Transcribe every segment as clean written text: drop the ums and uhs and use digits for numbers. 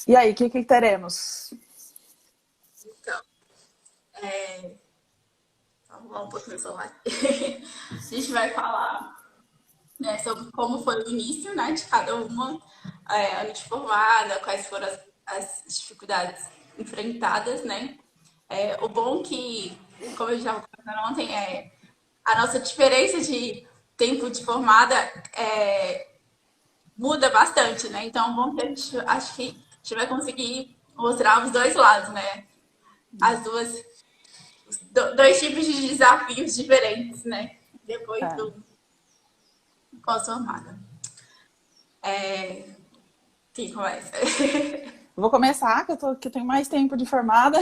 E aí, o que teremos? Então, vou arrumar um pouco meu celular aqui. A gente vai falar, né, sobre como foi o início, né, de cada uma, ano de formada, quais foram as dificuldades enfrentadas, né? O bom que, como eu já estava comentando ontem, a nossa diferença de tempo de formada muda bastante, né? Então, bom que a gente, acho que a gente vai conseguir mostrar os dois lados, né? As duas, dois tipos de desafios diferentes, né? Depois É. do pós-formada. Quem começa? Vou começar, que eu tenho mais tempo de formada.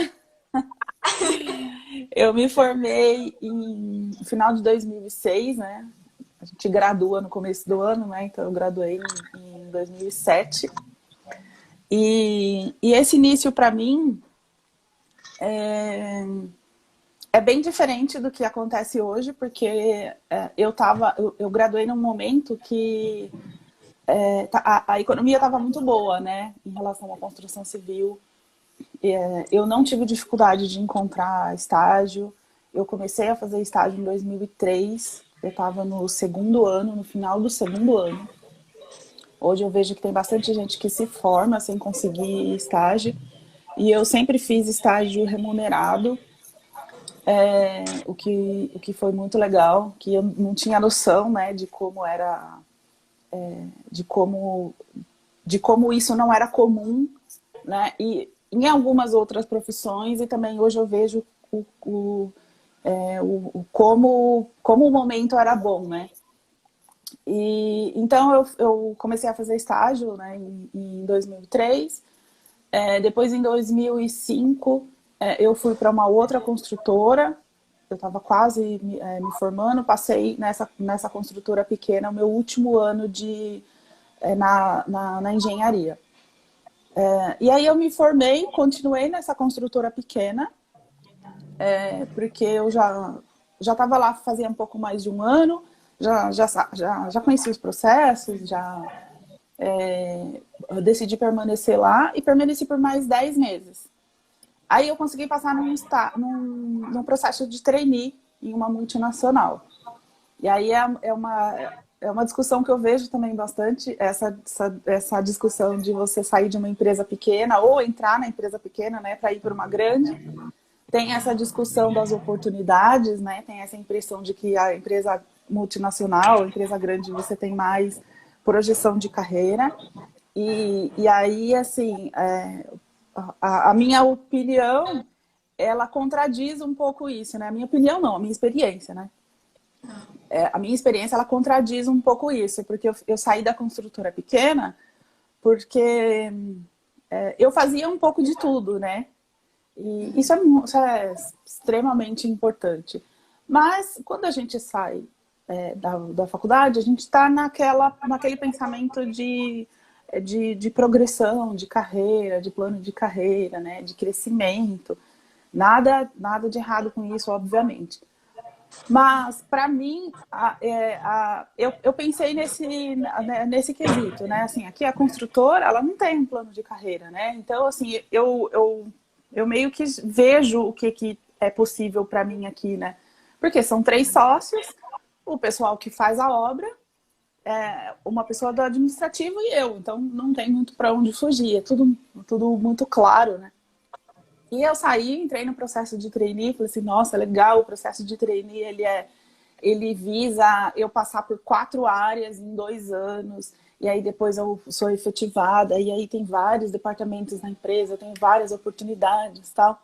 Eu me formei no final de 2006, né? A gente gradua no começo do ano, né? Então eu graduei em 2007. E esse início para mim é bem diferente do que acontece hoje, porque eu graduei num momento que a economia estava muito boa, né? Em relação à construção civil. Eu não tive dificuldade de encontrar estágio. Eu comecei a fazer estágio em 2003. Eu estava no segundo ano, no final do segundo ano. Hoje eu vejo que tem bastante gente que se forma sem conseguir estágio. E eu sempre fiz estágio remunerado, o que foi muito legal, que eu não tinha noção, né, de como era, de como, de como isso não era comum, né, e em algumas outras profissões, e também hoje eu vejo como o momento era bom, né. E então eu comecei a fazer estágio, né, em 2003. Depois, em 2005, eu fui para uma outra construtora. Eu estava quase me formando, passei nessa construtora pequena o meu último ano na engenharia. E aí eu me formei, continuei nessa construtora pequena, porque eu já estava lá fazia um pouco mais de um ano, já conheci os processos, eu decidi permanecer lá e permaneci por mais 10 meses. Aí eu consegui passar num processo de trainee em uma multinacional. E aí é uma discussão que eu vejo também bastante, essa discussão de você sair de uma empresa pequena ou entrar na empresa pequena, né, para ir para uma grande. Tem essa discussão das oportunidades, né, tem essa impressão de que a empresa multinacional, a empresa grande, você tem mais projeção de carreira. E aí, assim, a minha opinião, ela contradiz um pouco isso, né? A minha opinião não, a minha experiência, né? A minha experiência, ela contradiz um pouco isso, porque eu saí da construtora pequena porque eu fazia um pouco de tudo, né? E isso é extremamente importante. Mas quando a gente sai da faculdade, a gente está naquele pensamento de progressão, de carreira, de plano de carreira, né? De crescimento. Nada de errado com isso, obviamente. Mas, para mim, eu pensei nesse quesito, né? Assim, aqui a construtora, ela não tem um plano de carreira, né? Então, assim, eu meio que vejo o que é possível para mim aqui, né? Porque são 3 sócios, o pessoal que faz a obra, uma pessoa do administrativo e eu. Então, não tem muito para onde fugir, é tudo muito claro, né? E eu saí, entrei no processo de trainee, falei assim, nossa, legal, o processo de trainee, ele visa eu passar por 4 áreas em 2 anos, e aí depois eu sou efetivada, e aí tem vários departamentos na empresa, eu tenho várias oportunidades e tal.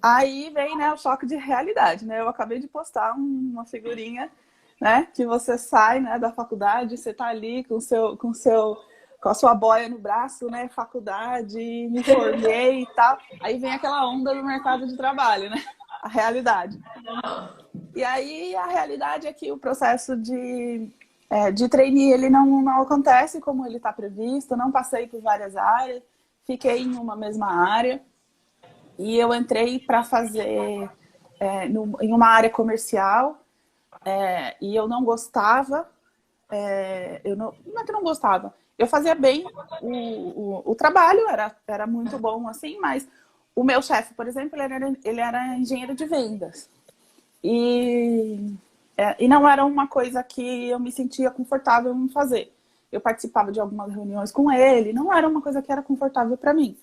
Aí vem, né, o choque de realidade, né? Eu acabei de postar uma figurinha, né, que você sai, né, da faculdade, você tá ali com a sua boia no braço, né, faculdade, me formei e tal. Aí vem aquela onda do mercado de trabalho, né? A realidade. E aí a realidade é que o processo de trainee, ele não acontece como ele está previsto, não passei por várias áreas, fiquei em uma mesma área. E eu entrei para fazer em uma área comercial, e eu não gostava, não é que não gostava, eu fazia bem o trabalho, era muito bom, assim, mas o meu chefe, por exemplo, ele era engenheiro de vendas. E não era uma coisa que eu me sentia confortável em fazer. Eu participava de algumas reuniões com ele, não era uma coisa que era confortável para mim.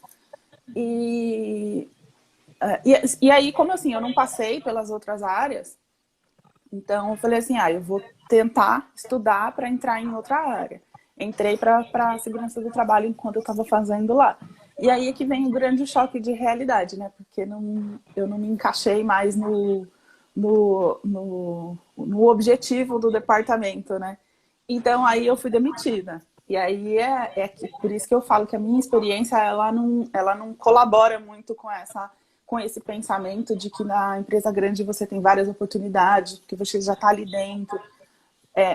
E aí, como assim, eu não passei pelas outras áreas, então eu falei assim, eu vou tentar estudar para entrar em outra área. Entrei para a segurança do trabalho enquanto eu estava fazendo lá. E aí é que vem o grande choque de realidade, né? Porque eu não me encaixei mais no objetivo do departamento, né? Então aí eu fui demitida. E aí por isso que eu falo que a minha experiência ela não colabora muito com esse pensamento de que na empresa grande você tem várias oportunidades, que você já está ali dentro.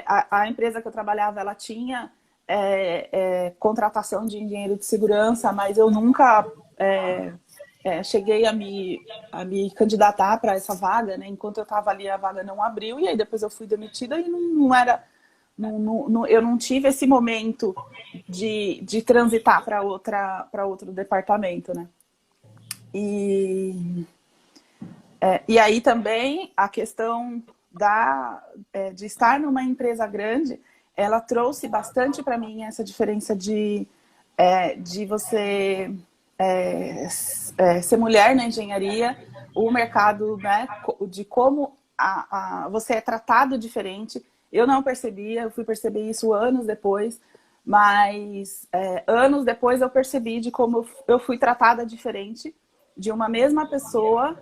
A empresa que eu trabalhava, ela tinha contratação de engenheiro de segurança, mas eu nunca cheguei a me candidatar para essa vaga, né? Enquanto eu estava ali, a vaga não abriu, e aí depois eu fui demitida e eu não tive esse momento de transitar para outro departamento, né? E aí também a questão de estar numa empresa grande, ela trouxe bastante para mim essa diferença de você ser mulher na engenharia, o mercado, né, de como você é tratado diferente. Eu não percebia, eu fui perceber isso anos depois, mas anos depois eu percebi de como eu fui tratada diferente de uma mesma pessoa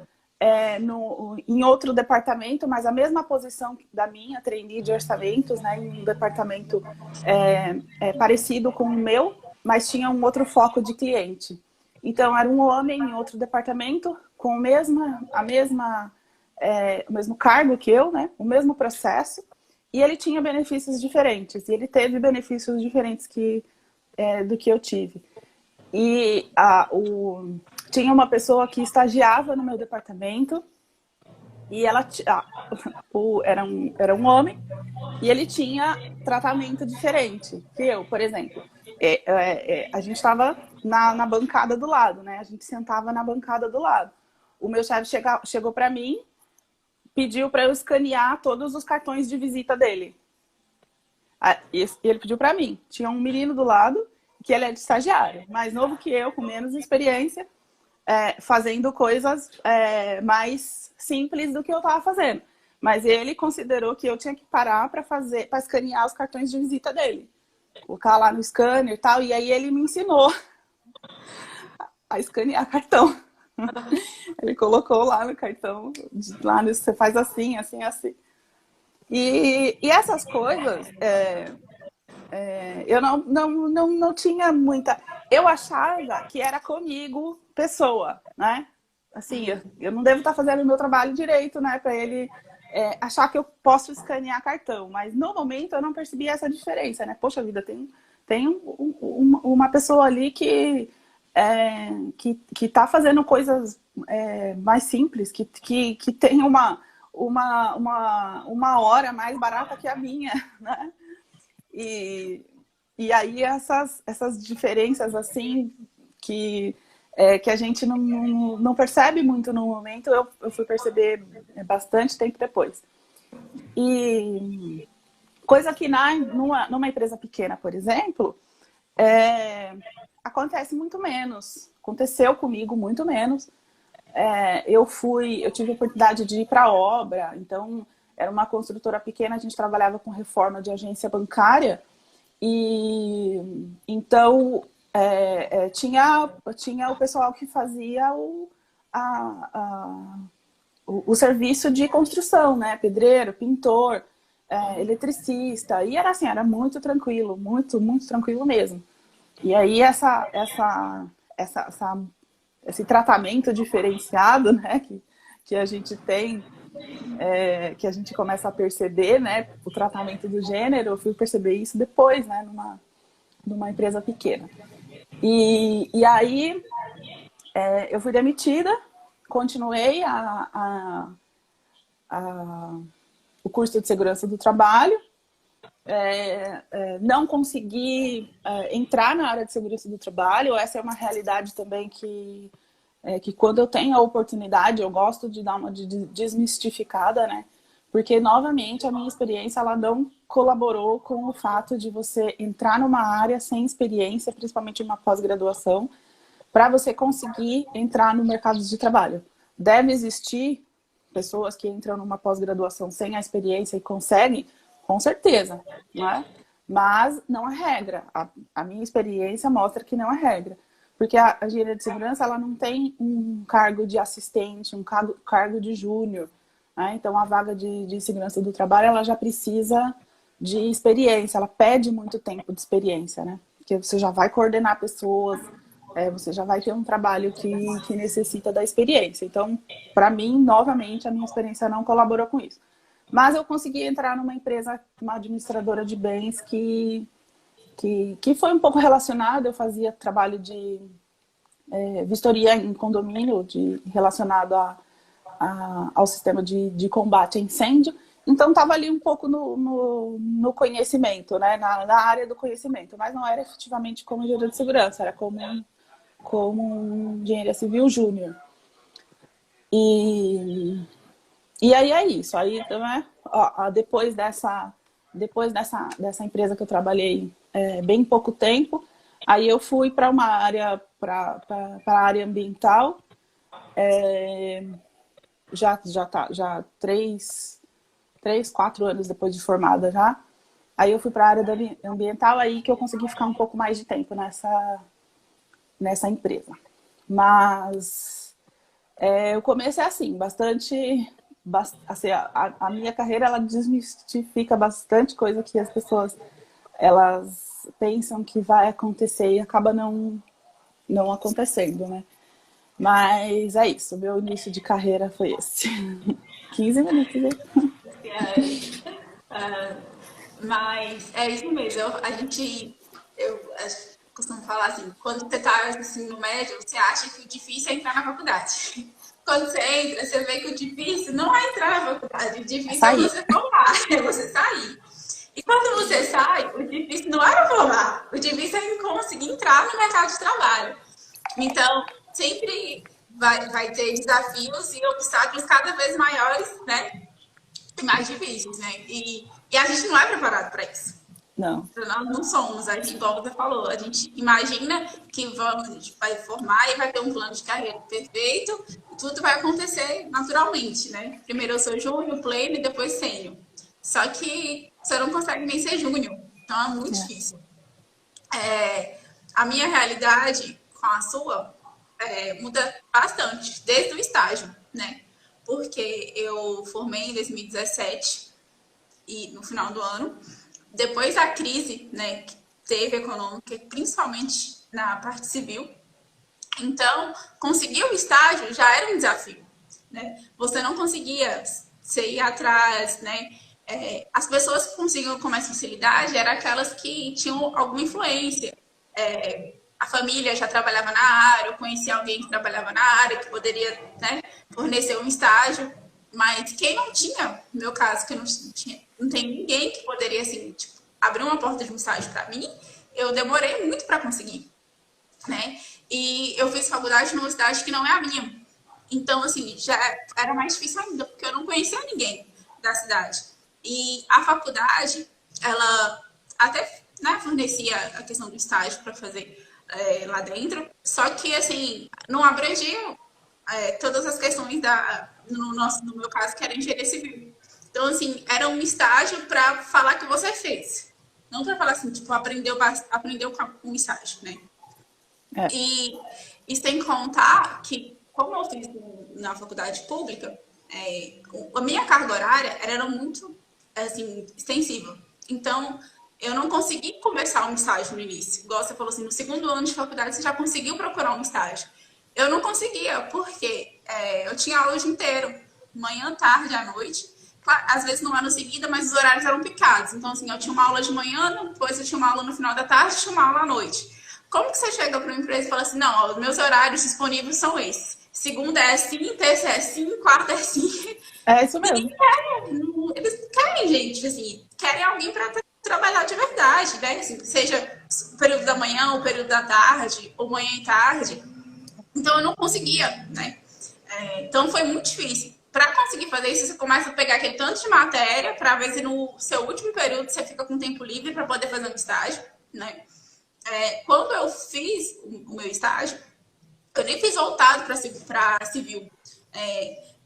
em outro departamento, mas a mesma posição da minha, trainee de orçamentos, né, em um departamento parecido com o meu, mas tinha um outro foco de cliente. Então, era um homem em outro departamento com o mesmo cargo que eu, né, o mesmo processo, e ele tinha benefícios diferentes, e ele teve benefícios diferentes do que eu tive. E tinha uma pessoa que estagiava no meu departamento e ela era um homem e ele tinha tratamento diferente que eu, por exemplo. A gente estava na bancada do lado, né? A gente sentava na bancada do lado. O meu chefe chegou para mim, pediu para eu escanear todos os cartões de visita dele. E ele pediu para mim. Tinha um menino do lado, que ele é de estagiário, mais novo que eu, com menos experiência, fazendo coisas mais simples do que eu estava fazendo. Mas ele considerou que eu tinha que parar para escanear os cartões de visita dele. Colocar lá no scanner e tal. E aí ele me ensinou a escanear cartão. Ele colocou lá no cartão, você faz assim, assim, assim. E essas coisas, eu não tinha muita... Eu achava que era comigo, pessoa, né? Assim, eu não devo estar fazendo o meu trabalho direito, né? Para ele achar que eu posso escanear cartão. Mas no momento eu não percebi essa diferença, né? Poxa vida, tem uma pessoa ali que tá fazendo coisas mais simples, que tem uma hora mais barata que a minha, né? E aí essas diferenças assim que a gente não percebe muito no momento, eu fui perceber bastante tempo depois. E coisa que numa empresa pequena, por exemplo, acontece muito menos. Aconteceu comigo muito menos. Eu tive a oportunidade de ir para a obra, então era uma construtora pequena, a gente trabalhava com reforma de agência bancária, e então tinha o pessoal que fazia o serviço de construção, né? Pedreiro, pintor, eletricista, e era muito tranquilo, muito, muito tranquilo mesmo. E aí esse tratamento diferenciado, né, que a gente tem, que a gente começa a perceber, né, o tratamento do gênero, eu fui perceber isso depois, né, numa empresa pequena. E aí eu fui demitida, continuei o curso de segurança do trabalho, não conseguir entrar na área de segurança do trabalho. Essa é uma realidade também que quando eu tenho a oportunidade, eu gosto de dar uma desmistificada, né? Porque, novamente, a minha experiência ela não colaborou com o fato de você entrar numa área sem experiência, principalmente uma pós-graduação, para você conseguir entrar no mercado de trabalho. Deve existir pessoas que entram numa pós-graduação sem a experiência e conseguem, com certeza, né? Mas não é regra. A minha experiência mostra que não é regra. Porque a engenharia de segurança ela não tem um cargo de assistente, um cargo de júnior. Né? Então, a vaga de segurança do trabalho ela já precisa de experiência, ela pede muito tempo de experiência, né? Porque você já vai coordenar pessoas, você já vai ter um trabalho que necessita da experiência. Então, para mim, novamente, a minha experiência não colaborou com isso. Mas eu consegui entrar numa empresa, uma administradora de bens que foi um pouco relacionado. Eu fazia trabalho de vistoria em condomínio relacionado ao sistema de combate a incêndio. Então, estava ali um pouco no conhecimento, né? Na área do conhecimento, mas não era efetivamente como engenheiro de segurança, era como engenharia civil júnior. E aí é isso. Aí, né? Depois dessa empresa que eu trabalhei bem pouco tempo, aí eu fui para uma área, para a área ambiental, já 4 anos depois de formada já. Aí eu fui para a área ambiental, aí que eu consegui ficar um pouco mais de tempo nessa empresa. Mas o começo é assim, assim, a minha carreira ela desmistifica bastante coisa que as pessoas elas pensam que vai acontecer e acaba não acontecendo, né? Mas é isso, meu início de carreira foi esse. 15 minutos, hein? Mas é isso mesmo. Eu costumo falar assim, quando você está assim, no médio, você acha que o difícil é entrar na faculdade. Quando você entra, você vê que o difícil não é entrar na faculdade, o difícil é você formar, é você sair. E quando você sai, o difícil não era formar, o difícil é conseguir entrar no mercado de trabalho. Então, sempre vai ter desafios e obstáculos cada vez maiores, né? E mais difíceis, né? E a gente não é preparado para isso. Não. Nós não somos, igual você falou, a gente imagina que a gente vai formar e vai ter um plano de carreira perfeito, e tudo vai acontecer naturalmente, né? Primeiro eu sou júnior, pleno e depois sênior. Só que você não consegue nem ser júnior, então é muito difícil. A minha realidade com a sua muda bastante, desde o estágio, né? Porque eu formei em 2017 e no final do ano. Depois da crise, né, que teve econômica, principalmente na parte civil, então, conseguir o estágio já era um desafio, né? Você não conseguia ir atrás, né? As pessoas que conseguiam com mais facilidade eram aquelas que tinham alguma influência. A família já trabalhava na área, eu conhecia alguém que trabalhava na área, que poderia, né, fornecer um estágio. Mas quem não tinha, no meu caso, que não tem ninguém que poderia, assim, tipo, abrir uma porta de um estágio para mim, eu demorei muito para conseguir, né? E eu fiz faculdade numa cidade que não é a minha. Então, assim, já era mais difícil ainda, porque eu não conhecia ninguém da cidade. E a faculdade, ela até, né, fornecia a questão do estágio para fazer lá dentro, só que, assim, não abrangia todas as questões no meu caso, que era engenharia civil. Então, assim, era um estágio para falar que você fez. Não para falar assim, tipo, aprendeu com um estágio, né? E sem contar que, como eu fiz na faculdade pública, a minha carga horária era muito, assim, extensiva. Então, eu não consegui começar um estágio no início. Igual você falou assim, no segundo ano de faculdade, você já conseguiu procurar um estágio. Eu não conseguia, porque eu tinha aula o dia inteiro, manhã, tarde, à noite. Claro, às vezes não era seguida, mas os horários eram picados. Então, assim, eu tinha uma aula de manhã, depois eu tinha uma aula no final da tarde, tinha uma aula à noite. Como que você chega para uma empresa e fala assim, não, ó, os meus horários disponíveis são esses. Segunda é assim, terça é assim, quarta é assim. É isso mesmo. Eles querem gente, assim, querem alguém para estar flexibilidade, né? Assim, seja o período da manhã, o período da tarde, ou manhã e tarde. Então, eu não conseguia, né? Então, foi muito difícil. Para conseguir fazer isso, você começa a pegar aquele tanto de matéria, para ver se no seu último período você fica com tempo livre para poder fazer um estágio, né? Quando eu fiz o meu estágio, eu nem fiz voltado para civil.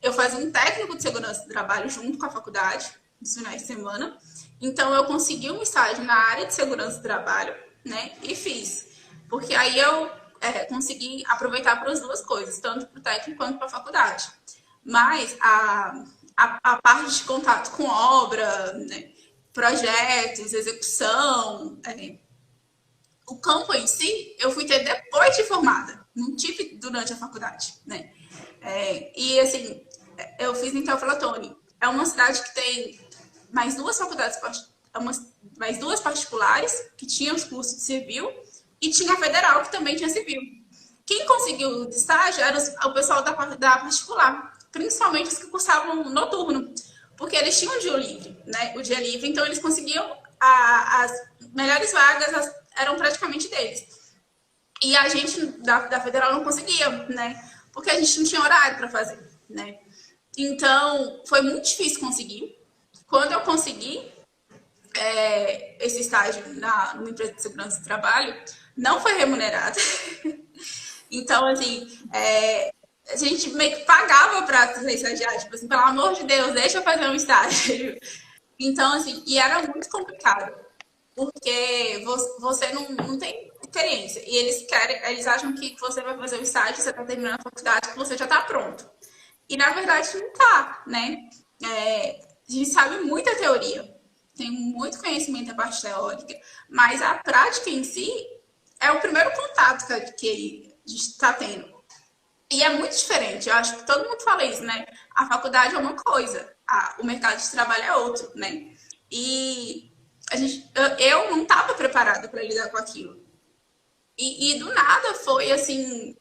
Eu fazia um técnico de segurança do trabalho junto com a faculdade, nos finais de semana. Então, eu consegui um estágio na área de segurança do trabalho, né? E fiz. Porque aí eu consegui aproveitar para as duas coisas, tanto para o técnico quanto para a faculdade. Mas a parte de contato com obra, né? Projetos, execução, o campo em si, eu fui ter depois de formada. Não tive durante a faculdade, né? E, assim, eu fiz em Teoflotone. É uma cidade que tem mais duas faculdades, mais duas particulares, que tinham os cursos de civil, e tinha a federal, que também tinha civil. Quem conseguiu o estágio era o pessoal da particular, principalmente os que cursavam noturno, porque eles tinham o dia livre, né? O dia livre, então eles conseguiam as melhores vagas, eram praticamente deles. E a gente da federal não conseguia, né? Porque a gente não tinha horário para fazer, né? Então, foi muito difícil conseguir. Quando eu consegui esse estágio numa empresa de segurança do trabalho, não foi remunerado. Então, assim, a gente meio que pagava para ser estagiário. Tipo assim, pelo amor de Deus, deixa eu fazer um estágio. Então, assim, e era muito complicado. Porque você não tem experiência. E eles acham que você vai fazer o estágio, você está terminando a faculdade, que você já está pronto. E, na verdade, não está, né? A gente sabe muita teoria, tem muito conhecimento da parte teórica, mas a prática em si é o primeiro contato que a gente está tendo. E é muito diferente, eu acho que todo mundo fala isso, né? A faculdade é uma coisa, o mercado de trabalho é outro, né? E eu não estava preparada para lidar com aquilo. E do nada foi, assim,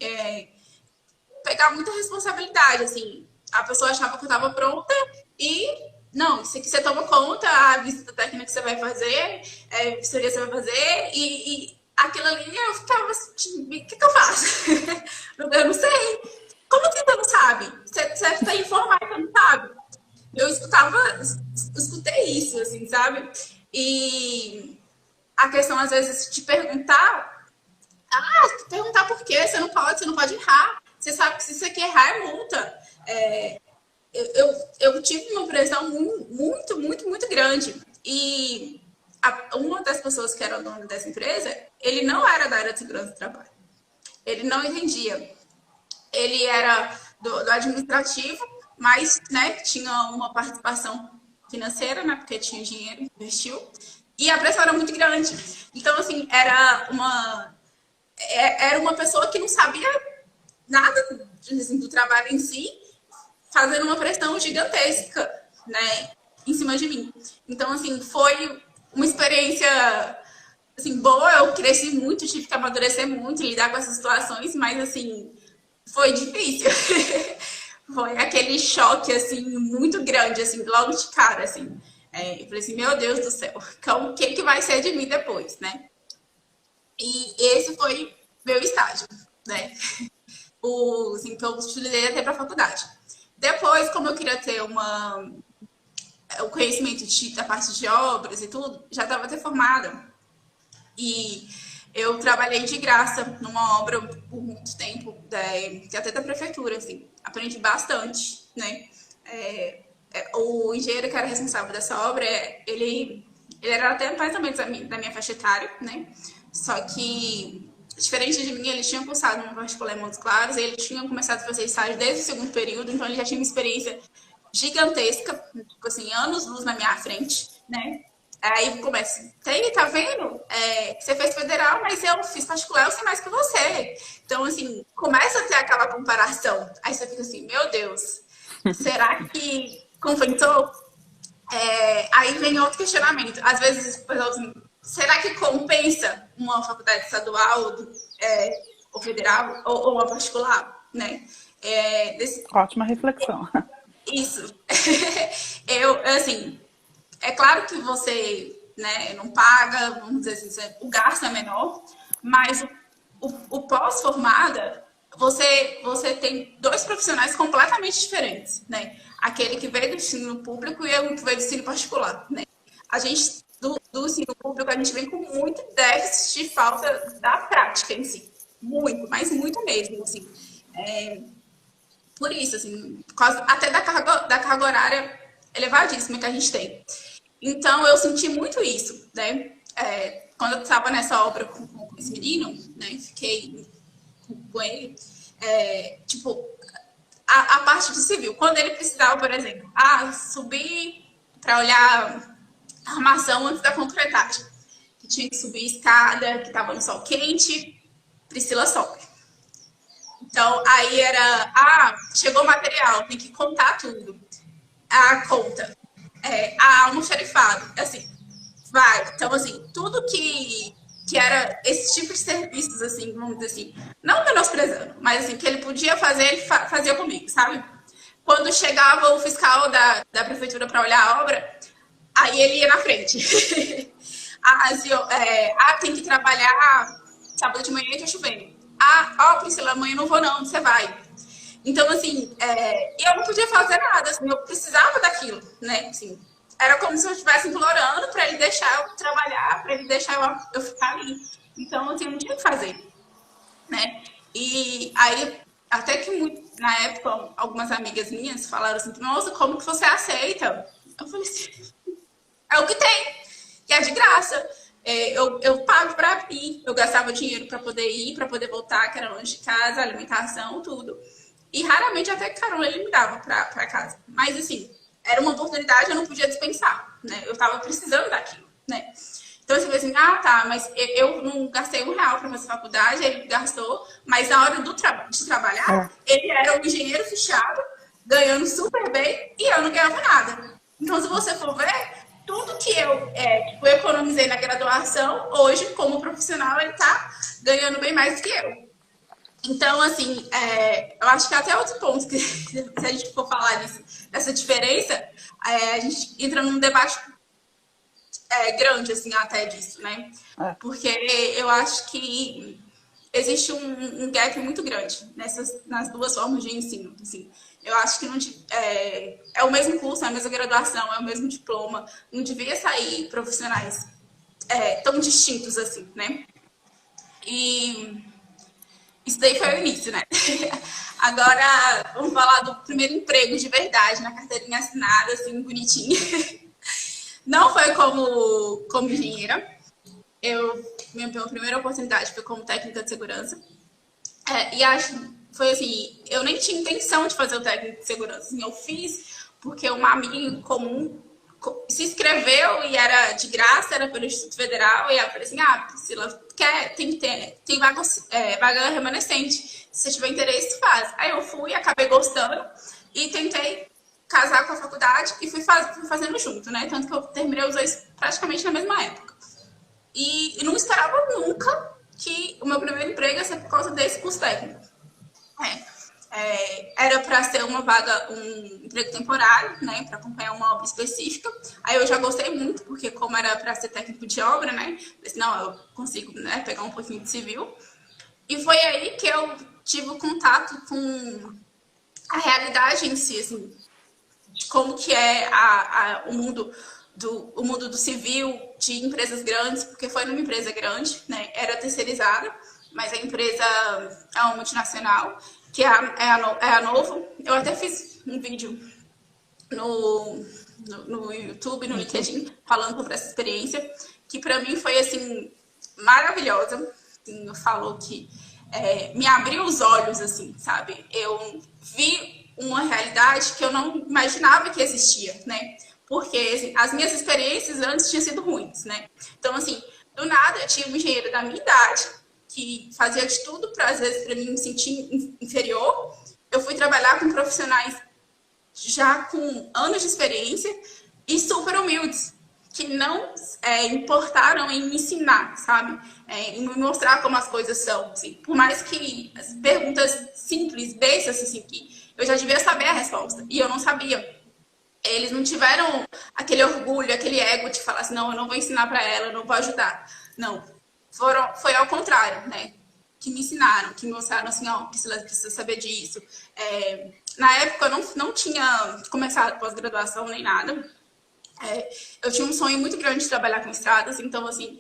pegar muita responsabilidade, assim. A pessoa achava que eu estava pronta e, não, isso aqui você toma conta, a visita técnica que você vai fazer, a vistoria que você vai fazer, e aquilo ali eu ficava assim, o que eu faço? Eu não sei. Como que você não sabe? Você está informado, você não sabe. Eu escutei isso, assim, sabe? E a questão, às vezes, de perguntar por quê? Você não pode errar. Você sabe que se você quer errar, é multa. Eu tive uma pressão muito, muito, muito grande. E uma das pessoas que era o dono dessa empresa, ele não era da área de segurança do trabalho. Ele não entendia. Ele era do administrativo, mas, né, tinha uma participação financeira, né, porque tinha dinheiro, investiu. E a pressão era muito grande. Então, assim, era uma pessoa que não sabia nada assim, do trabalho em si, fazendo uma pressão gigantesca, né, em cima de mim. Então, assim, foi uma experiência, assim, boa. Eu cresci muito, tive que amadurecer muito, lidar com essas situações, mas, assim, foi difícil. Foi aquele choque, assim, muito grande, assim, logo de cara, assim. Eu falei assim, meu Deus do céu, o que vai ser de mim depois, né? E esse foi meu estágio, né? Assim, que eu estudei até para a faculdade. Depois, como eu queria ter o conhecimento da parte de obras e tudo, já estava até formada. E eu trabalhei de graça numa obra por muito tempo, até da prefeitura, assim. Aprendi bastante, né? O engenheiro que era responsável dessa obra, ele era até mais ou menos da minha faixa etária, né? Só que, diferente de mim, ele tinha cursado uma particular em Montes Claros, ele tinha começado a fazer estágio desde o segundo período, então ele já tinha uma experiência gigantesca, tipo assim, anos-luz na minha frente, né? Aí começa, tá vendo? Você fez federal, mas eu fiz particular, eu sei mais que você. Então, assim, começa a ter aquela comparação. Aí você fica assim, meu Deus, será que compensou? Aí vem outro questionamento. Às vezes, o pessoal assim, será que compensa uma faculdade estadual ou federal ou uma particular, né? Ótima reflexão. Isso. Assim, é claro que você né? Não paga, vamos dizer assim, o gasto é menor, mas o pós-formada, você tem dois profissionais completamente diferentes, né? Aquele que veio do ensino público e o que veio do ensino particular, né? A gente, do ensino público, a gente vem com muito déficit de falta da prática em si. Muito, mas muito mesmo, assim. Por isso, assim, até da carga horária elevadíssima que a gente tem. Então, eu senti muito isso, né? Quando eu estava nessa obra com esse menino, né? Fiquei com ele, tipo, a parte do civil. Quando ele precisava, por exemplo, subir para olhar a armação antes da concretagem. Que tinha que subir escada, que estava no sol quente, Priscila sobe. Então, aí era, chegou o material, tem que contar tudo. A conta. Almoxarifado. Assim, vai. Então, assim, tudo que era esse tipo de serviços, assim, vamos dizer assim, não menosprezando, mas assim, que ele podia fazer, ele fazia comigo, sabe? Quando chegava o fiscal da prefeitura para olhar a obra, aí ele ia na frente. Tem que trabalhar sábado de manhã e tá chovendo. Priscila, amanhã eu não vou não, você vai. Então, assim, eu não podia fazer nada, assim, eu precisava daquilo, né? Assim, era como se eu estivesse implorando para ele deixar eu trabalhar, para ele deixar eu ficar ali. Então, assim, eu não tinha o que fazer, né? E aí, até que na época, algumas amigas minhas falaram assim, nossa, como que você aceita? Eu falei assim, é o que tem, que é de graça. Eu pago para ir, eu gastava dinheiro para poder ir, para poder voltar, que era longe de casa, alimentação, tudo. E raramente até carona ele me dava para casa. Mas, assim, era uma oportunidade, eu não podia dispensar, né? Eu estava precisando daquilo, né? Então, você assim, mas eu não gastei R$1 para fazer faculdade, ele gastou, mas na hora de trabalhar, ele era um engenheiro fechado, ganhando super bem, e eu não ganhava nada. Então, se você for ver, tudo que eu economizei na graduação, hoje, como profissional, ele está ganhando bem mais do que eu. Então, assim, eu acho que até outro ponto, que se a gente for falar dessa diferença, a gente entra num debate grande, assim, até disso, né? Porque eu acho que existe um gap muito grande nas duas formas de ensino, assim. Eu acho que não é o mesmo curso, é a mesma graduação, é o mesmo diploma, não devia sair profissionais tão distintos assim, né? E isso daí foi o início, né? Agora, vamos falar do primeiro emprego de verdade, na carteirinha assinada, assim, bonitinha. Não foi como engenheira. Minha primeira oportunidade foi como técnica de segurança. E foi assim, eu nem tinha intenção de fazer o técnico de segurança. Assim, eu fiz porque uma amiga comum se inscreveu e era de graça, era pelo Instituto Federal. E ela falou assim, Priscila, tem vaga remanescente. Se você tiver interesse, faz. Aí eu fui, acabei gostando e tentei casar com a faculdade e fui fazendo junto, né? Tanto que eu terminei os dois praticamente na mesma época. E não esperava nunca que o meu primeiro emprego ia ser por causa desse curso técnico. Era para ser uma vaga, um emprego temporário, né, para acompanhar uma obra específica. Aí eu já gostei muito, porque como era para ser técnico de obra, né, disse, não, eu consigo, né, pegar um pouquinho de civil. E foi aí que eu tive o contato com a realidade em si, assim, de como que é o mundo do civil, de empresas grandes, porque foi numa empresa grande, né, era terceirizada, mas a empresa é uma multinacional, que é a Novo. Eu até fiz um vídeo no YouTube, no LinkedIn, falando sobre essa experiência, que para mim foi, assim, maravilhosa. Assim, falou que me abriu os olhos, assim, sabe? Eu vi uma realidade que eu não imaginava que existia, né? Porque assim, as minhas experiências antes tinham sido ruins, né? Então, assim, do nada eu tinha um engenheiro da minha idade, que fazia de tudo para, às vezes, para mim me sentir inferior. Eu fui trabalhar com profissionais já com anos de experiência e super humildes, que não importaram em me ensinar, sabe? Em me mostrar como as coisas são. Assim. Por mais que as perguntas simples, bestas, assim, que eu já devia saber a resposta, e eu não sabia. eles não tiveram aquele orgulho, aquele ego de falar assim, não, eu não vou ensinar para ela, eu não vou ajudar. Não, foi ao contrário, né? Que me ensinaram, que me mostraram assim, ó, precisa saber disso. Na época eu não tinha começado pós-graduação nem nada. Eu tinha um sonho muito grande de trabalhar com estradas, então assim,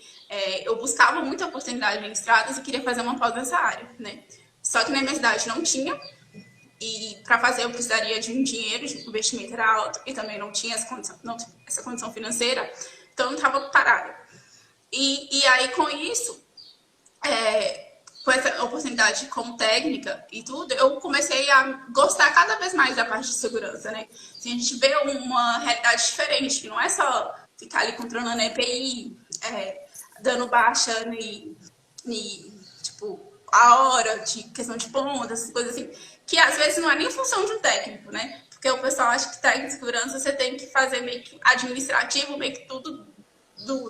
eu buscava muita oportunidade em estradas e queria fazer uma pós nessa área, né? Só que na minha cidade não tinha, e para fazer eu precisaria de um dinheiro, de investimento era alto, e também não tinha essa condição financeira, então eu estava parada. E aí com isso, com essa oportunidade como técnica e tudo, eu comecei a gostar cada vez mais da parte de segurança, né? Assim, a gente vê uma realidade diferente, que não é só ficar ali controlando a EPI, dando baixa tipo, a hora de questão de pontas, essas coisas assim, que às vezes não é nem função de um técnico, né? Porque o pessoal acha que técnico de segurança você tem que fazer meio que administrativo, meio que tudo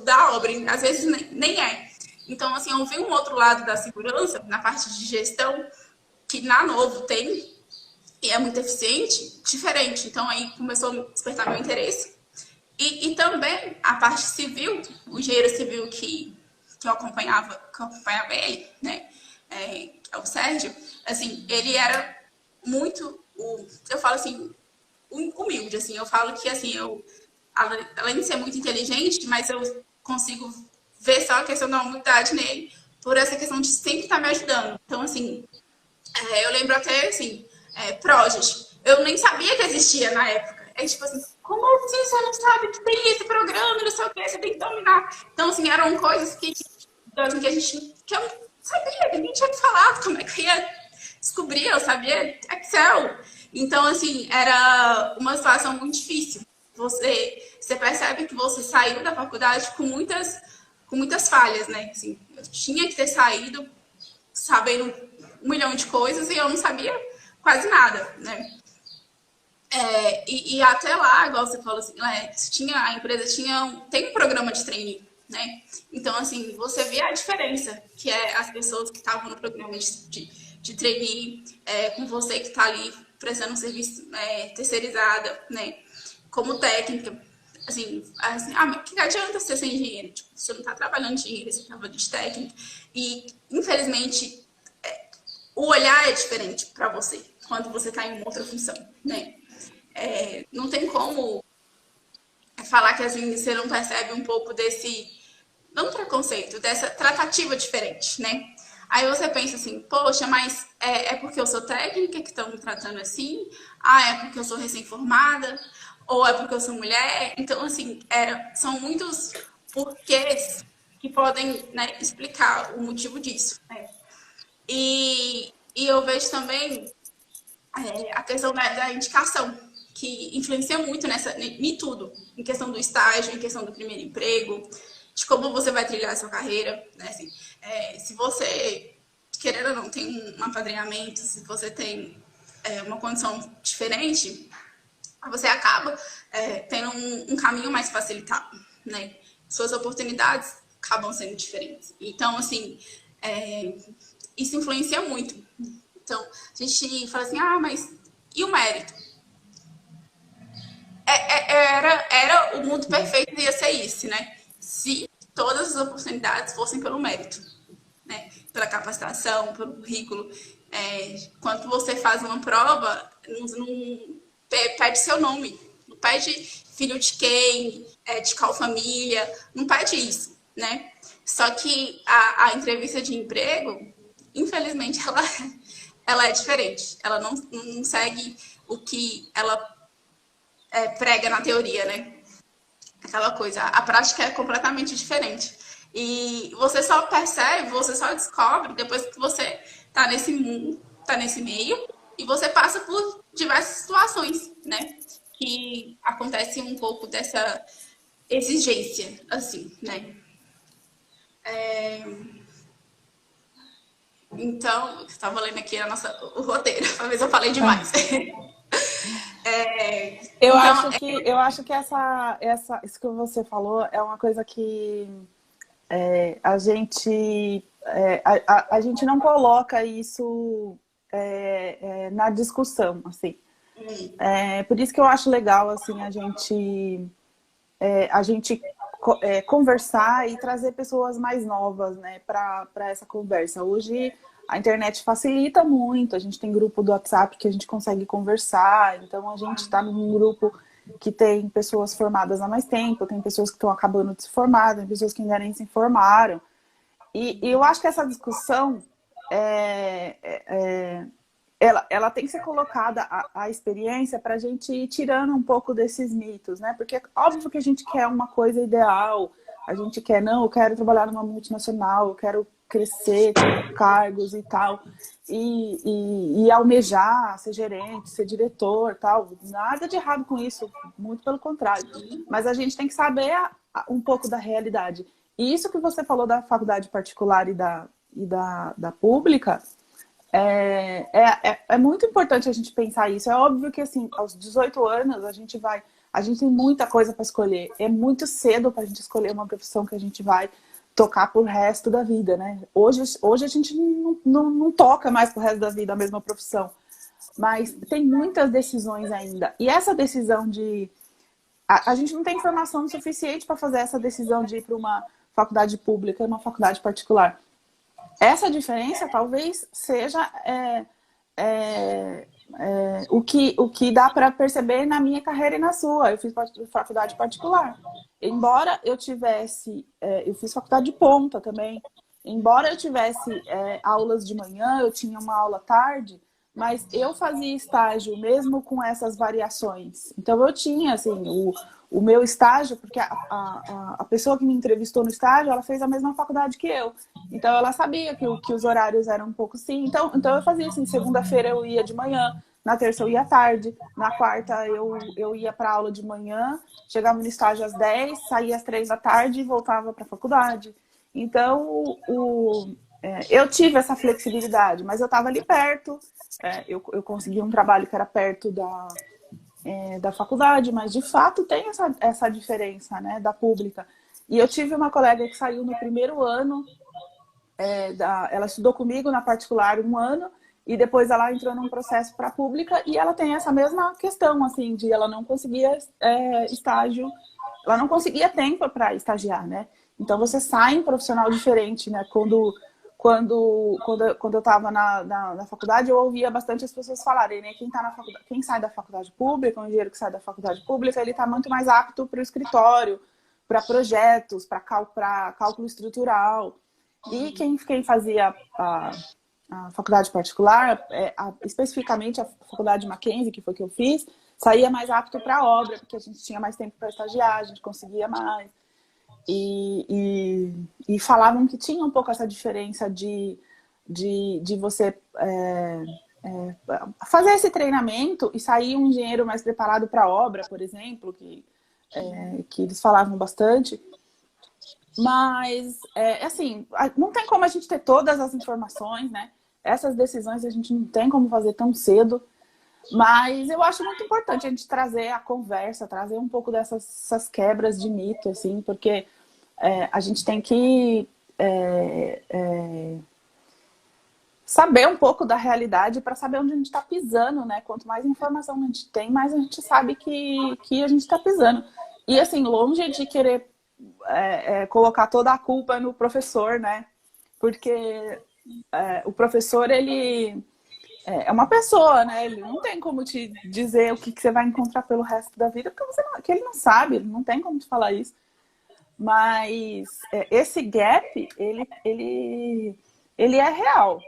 da obra, às vezes nem é. Então, assim, eu vi um outro lado da segurança, na parte de gestão, que na Novo tem, e é muito eficiente, diferente. Então, aí começou a despertar meu interesse. E também a parte civil, o engenheiro civil que eu acompanhava ele, né, que é o Sérgio, assim, ele era muito, eu falo assim, humilde, assim, eu falo que, assim, além de ser muito inteligente, mas eu consigo ver só a questão da humildade nele, por essa questão de sempre estar me ajudando. Então, assim, eu lembro até, assim, Project. Eu nem sabia que existia na época. É tipo assim, como assim você não sabe que tem esse programa, não sei o que, você tem que dominar. Então, assim, eram coisas que eu não sabia, que ninguém tinha que falar, como é que eu ia descobrir, eu sabia Excel. Então, assim, era uma situação muito difícil. Você percebe que você saiu da faculdade com muitas falhas, né? Assim, eu tinha que ter saído sabendo 1 milhão de coisas e eu não sabia quase nada, né? E até lá, igual você falou assim, a empresa tem um programa de trainee, né? Então, assim, você vê a diferença que é as pessoas que estavam no programa de trainee, com você que está ali prestando um serviço terceirizada, né? Como técnica. Assim, mas que adianta você ser engenheiro? Tipo, você não está trabalhando de engenheiro, você estava de técnico. E, infelizmente, o olhar é diferente para você quando você está em outra função, né? Não tem como falar que assim, você não percebe um pouco desse, não preconceito, dessa tratativa diferente, né? Aí você pensa assim, poxa, mas é porque eu sou técnica que estão me tratando assim? Ah, é porque eu sou recém-formada? Ou é porque eu sou mulher? Então, assim, são muitos porquês que podem, né, explicar o motivo disso, né? E eu vejo também a questão da indicação, que influencia muito em tudo, em questão do estágio, em questão do primeiro emprego, de como você vai trilhar a sua carreira, né? Assim, se você, querendo ou não, tem um apadrinhamento, se você tem uma condição diferente, você acaba tendo um caminho mais facilitado, né? Suas oportunidades acabam sendo diferentes. Então, assim, isso influencia muito. Então, a gente fala assim, mas e o mérito? Era o mundo perfeito ia ser isso, né? Se todas as oportunidades fossem pelo mérito, né? Pela capacitação, pelo currículo. Quando você faz uma prova, não pede seu nome, não pede filho de quem, de qual família, não pede isso, né? Só que a entrevista de emprego, infelizmente, ela é diferente. Ela não segue o que ela prega na teoria, né? Aquela coisa. A prática é completamente diferente. E você só percebe, você só descobre depois que você tá nesse mundo, tá nesse meio, e você passa por diversas situações, né? Que acontece um pouco dessa exigência, assim, né? Então, eu estava lendo aqui o roteiro, talvez eu falei demais. Eu Então, acho que isso que você falou é uma coisa que a gente não coloca isso na discussão, assim. Por isso que eu acho legal, assim, a gente conversar e trazer pessoas mais novas, né, para essa conversa. Hoje a internet facilita muito, a gente tem grupo do WhatsApp que a gente consegue conversar, então a gente está num grupo que tem pessoas formadas há mais tempo, tem pessoas que estão acabando de se formar, tem pessoas que ainda nem se formaram. E eu acho que essa discussão ela tem que ser colocada a experiência para a gente ir tirando um pouco desses mitos, né? Porque é óbvio que a gente quer uma coisa ideal, a gente quer, não, eu quero trabalhar numa multinacional, eu quero crescer, ter cargos e tal, e almejar ser gerente, ser diretor, tal. Nada de errado com isso, muito pelo contrário. Mas a gente tem que saber um pouco da realidade. E isso que você falou da faculdade particular e da pública, é muito importante a gente pensar isso. É óbvio que, assim, aos 18 anos, a gente tem muita coisa para escolher. É muito cedo para a gente escolher uma profissão que a gente vai tocar pro resto da vida, né? Hoje a gente não toca mais pro resto da vida a mesma profissão. Mas tem muitas decisões ainda. E essa decisão de... A gente não tem informação suficiente para fazer essa decisão de ir para uma faculdade pública e uma faculdade particular. Essa diferença talvez seja o que dá para perceber na minha carreira e na sua. Eu fiz faculdade particular. Embora eu tivesse... eu fiz faculdade de ponta também. Embora eu tivesse aulas de manhã, eu tinha uma aula à tarde, mas eu fazia estágio mesmo com essas variações. Então eu tinha, assim, o meu estágio, porque a pessoa que me entrevistou no estágio, ela fez a mesma faculdade que eu. Então ela sabia que os horários eram um pouco assim. Então eu fazia assim, segunda-feira eu ia de manhã, na terça eu ia à tarde, na quarta eu ia para aula de manhã, chegava no estágio às 10, saía às 3 da tarde e voltava para a faculdade. Então eu tive essa flexibilidade, mas eu estava ali perto, eu consegui um trabalho que era perto da faculdade, mas de fato tem essa diferença, né, da pública. E eu tive uma colega que saiu no primeiro ano, ela estudou comigo na particular 1 ano, e depois ela entrou num processo para a pública, e ela tem essa mesma questão, assim, de ela não conseguia estágio, ela não conseguia tempo para estagiar, né? Então você sai um profissional diferente, né? Quando eu estava na faculdade, eu ouvia bastante as pessoas falarem, né? Quem sai da faculdade pública, um engenheiro que sai da faculdade pública, ele está muito mais apto para o escritório, para projetos, para cálculo estrutural. E quem fazia a faculdade particular, especificamente a faculdade Mackenzie, que foi que eu fiz, saía mais apto para a obra, porque a gente tinha mais tempo para estagiar, a gente conseguia mais. E falavam que tinha um pouco essa diferença de você fazer esse treinamento e sair um engenheiro mais preparado para a obra, por exemplo, que eles falavam bastante. Mas, assim, não tem como a gente ter todas as informações, né? Essas decisões a gente não tem como fazer tão cedo. Mas eu acho muito importante a gente trazer a conversa, trazer um pouco dessas quebras de mito, assim, porque a gente tem que saber um pouco da realidade para saber onde a gente está pisando, né? Quanto mais informação a gente tem, mais a gente sabe que a gente está pisando. E, assim, longe de querer colocar toda a culpa no professor, né? Porque o professor, ele é uma pessoa, né? Ele não tem como te dizer o que você vai encontrar pelo resto da vida, porque ele não sabe, ele não tem como te falar isso. Mas esse gap, ele é real.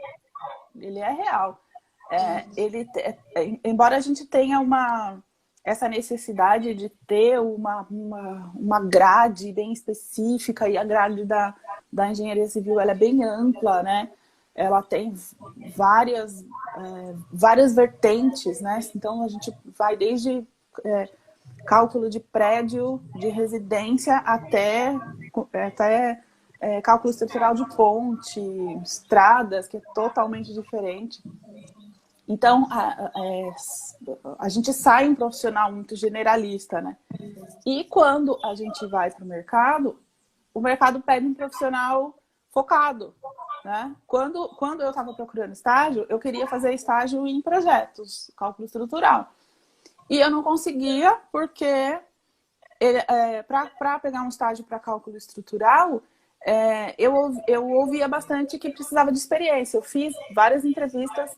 Ele é real. Embora a gente tenha essa necessidade de ter uma grade bem específica, e a grade da engenharia civil ela é bem ampla, né? Ela tem várias vertentes, né? Então a gente vai desde cálculo de prédio, de residência, até cálculo estrutural de ponte, estradas, que é totalmente diferente. Então, a gente sai um profissional muito generalista, né? E quando a gente vai para o mercado pede um profissional focado, né? Quando eu estava procurando estágio, eu queria fazer estágio em projetos, cálculo estrutural. E eu não conseguia, porque para pegar um estágio para cálculo estrutural, eu ouvia bastante que precisava de experiência. Eu fiz várias entrevistas,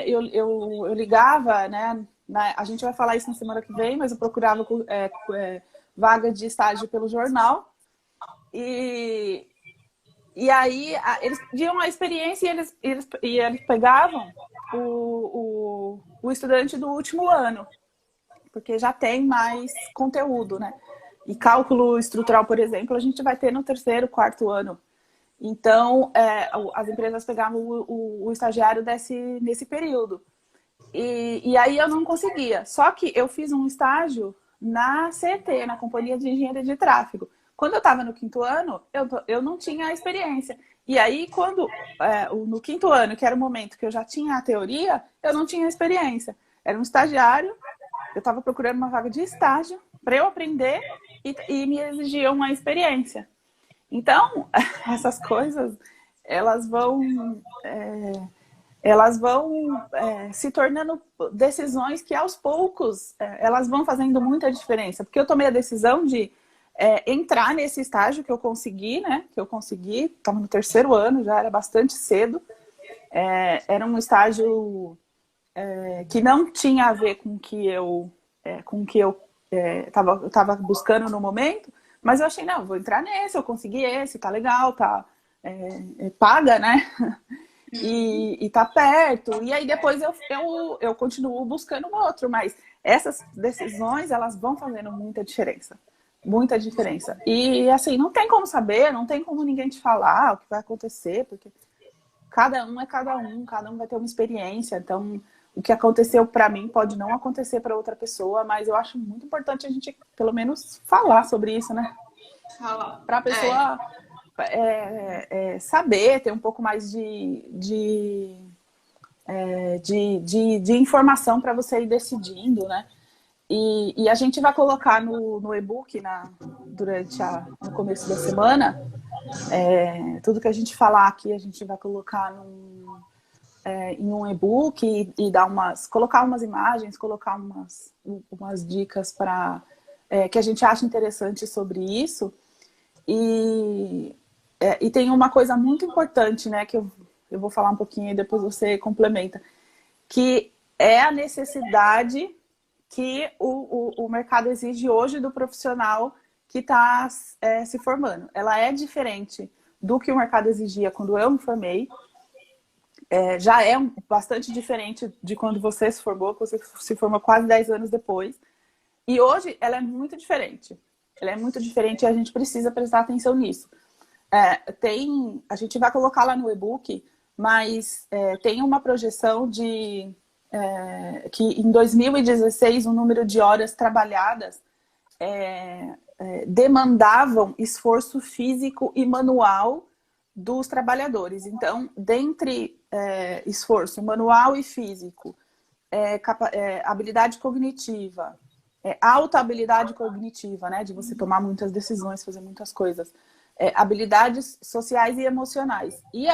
eu ligava, né? A gente vai falar isso na semana que vem, mas eu procurava vaga de estágio pelo jornal. E aí eles pediam a experiência e eles pegavam o estudante do último ano, porque já tem mais conteúdo, né? E cálculo estrutural, por exemplo, a gente vai ter no terceiro, quarto ano. Então, as empresas pegavam o estagiário nesse período. E aí eu não conseguia. Só que eu fiz um estágio na CET, na Companhia de Engenharia de Tráfego. Quando eu estava no quinto ano, eu não tinha a experiência. E aí, no quinto ano, que era o momento que eu já tinha a teoria, eu não tinha experiência. Era um estagiário, eu estava procurando uma vaga de estágio para eu aprender e me exigiam uma experiência. Então, essas coisas, elas vão se tornando decisões que aos poucos elas vão fazendo muita diferença. Porque eu tomei a decisão de entrar nesse estágio que eu consegui, né? Que eu consegui, estava no terceiro ano, já era bastante cedo. Era um estágio que não tinha a ver com o que eu estava buscando no momento, mas eu achei, não, vou entrar nesse, eu consegui esse, tá legal, tá paga, né? E tá perto. E aí depois eu continuo buscando outro, mas essas decisões, elas vão fazendo muita diferença. Muita diferença. E assim, não tem como saber, não tem como ninguém te falar o que vai acontecer, porque cada um vai ter uma experiência. Então, o que aconteceu para mim pode não acontecer para outra pessoa, mas eu acho muito importante a gente, pelo menos, falar sobre isso, né? Para a pessoa saber, ter um pouco mais de informação para você ir decidindo, né? E a gente vai colocar no e-book no começo da semana. Tudo que a gente falar aqui, a gente vai colocar em um e-book e colocar umas imagens, colocar umas dicas que a gente acha interessante sobre isso. E tem uma coisa muito importante, né, que eu vou falar um pouquinho e depois você complementa, que é a necessidade que o mercado exige hoje do profissional que está se formando. Ela é diferente do que o mercado exigia quando eu me formei. Já é bastante diferente de quando você se formou, que você se formou quase 10 anos depois. E hoje ela é muito diferente. Ela é muito diferente e a gente precisa prestar atenção nisso. A gente vai colocar lá no e-book, mas tem uma projeção que em 2016 o número de horas trabalhadas demandavam esforço físico e manual dos trabalhadores. Então, dentre esforço manual e físico, habilidade cognitiva, alta habilidade cognitiva, né, de você tomar muitas decisões, fazer muitas coisas, habilidades sociais e emocionais, e